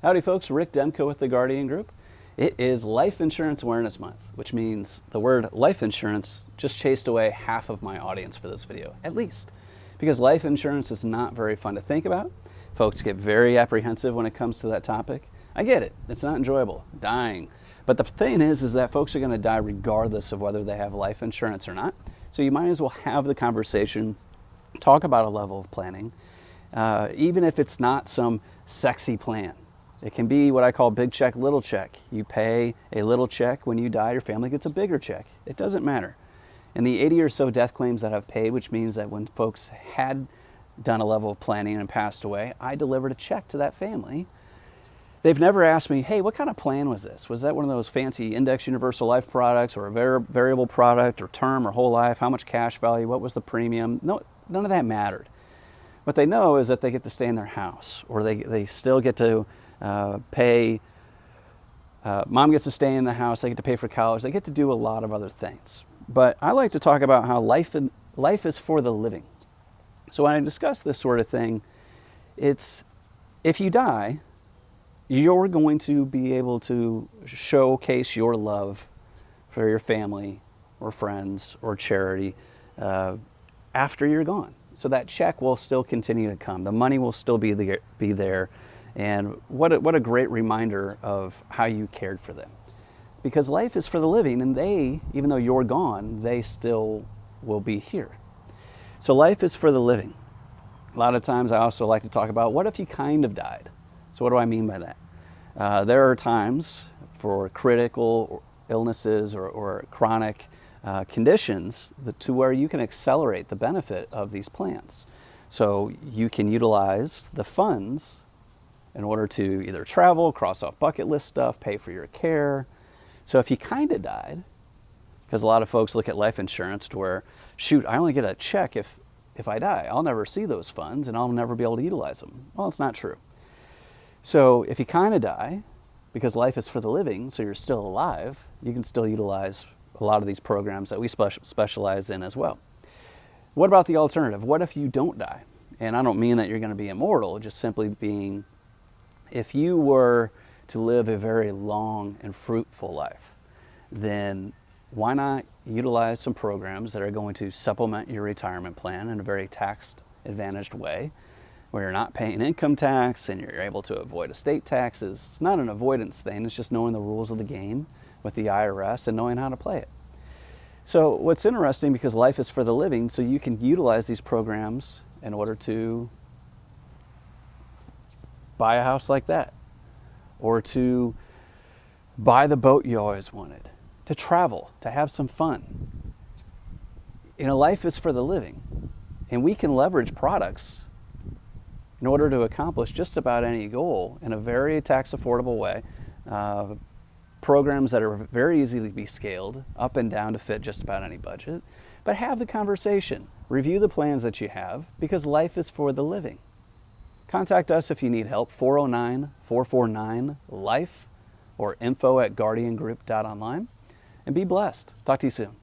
Howdy folks, Rick Demko with the Guardian Group. It is Life Insurance Awareness Month, which means the word life insurance just chased away half of my audience for this video, at least. Because life insurance is not very fun to think about. Folks get very apprehensive when it comes to that topic. I get it, it's not enjoyable, dying. But the thing is that folks are gonna die regardless of whether they have life insurance or not. So you might as well have the conversation, talk about a level of planning, even if it's not some sexy plan. It can be what I call big check, little check. You pay a little check. When you die, your family gets a bigger check. It doesn't matter. In the 80 or so death claims that I've paid, which means that when folks had done a level of planning and passed away, I delivered a check to that family. They've never asked me, hey, what kind of plan was this? Was that one of those fancy index universal life products or a variable product or term or whole life? How much cash value? What was the premium? No, none of that mattered. What they know is that they get to stay in their house, or they still get to pay, mom gets to stay in the house, they get to pay for college, they get to do a lot of other things. But I like to talk about how life is for the living. So when I discuss this sort of thing, it's if you die, you're going to be able to showcase your love for your family or friends or charity after you're gone. So that check will still continue to come. The money will still be there. And what a great reminder of how you cared for them. Because life is for the living, and they, even though you're gone, they still will be here. So life is for the living. A lot of times I also like to talk about, what if you kind of died? So what do I mean by that? There are times for critical illnesses or chronic conditions to where you can accelerate the benefit of these plans. So you can utilize the funds in order to either travel, cross off bucket list stuff, pay for your care. So if you kind of died, because a lot of folks look at life insurance to where, shoot, I only get a check if I die. I'll never see those funds and I'll never be able to utilize them. Well, it's not true. So if you kind of die, because life is for the living, so you're still alive, you can still utilize a lot of these programs that we specialize in as well. What about the alternative? What if you don't die? And I don't mean that you're going to be immortal, just simply being, if you were to live a very long and fruitful life, then why not utilize some programs that are going to supplement your retirement plan in a very tax-advantaged way, where you're not paying income tax and you're able to avoid estate taxes. It's not an avoidance thing, it's just knowing the rules of the game with the IRS and knowing how to play it. So what's interesting, because life is for the living, so you can utilize these programs in order to buy a house like that, or to buy the boat you always wanted, to travel, to have some fun. You know, life is for the living, and we can leverage products in order to accomplish just about any goal in a very tax affordable way. Programs that are very easily to be scaled up and down to fit just about any budget. But have the conversation, review the plans that you have, because life is for the living. Contact us if you need help, 409-449-LIFE or info@guardiangroup.online, and be blessed. Talk to you soon.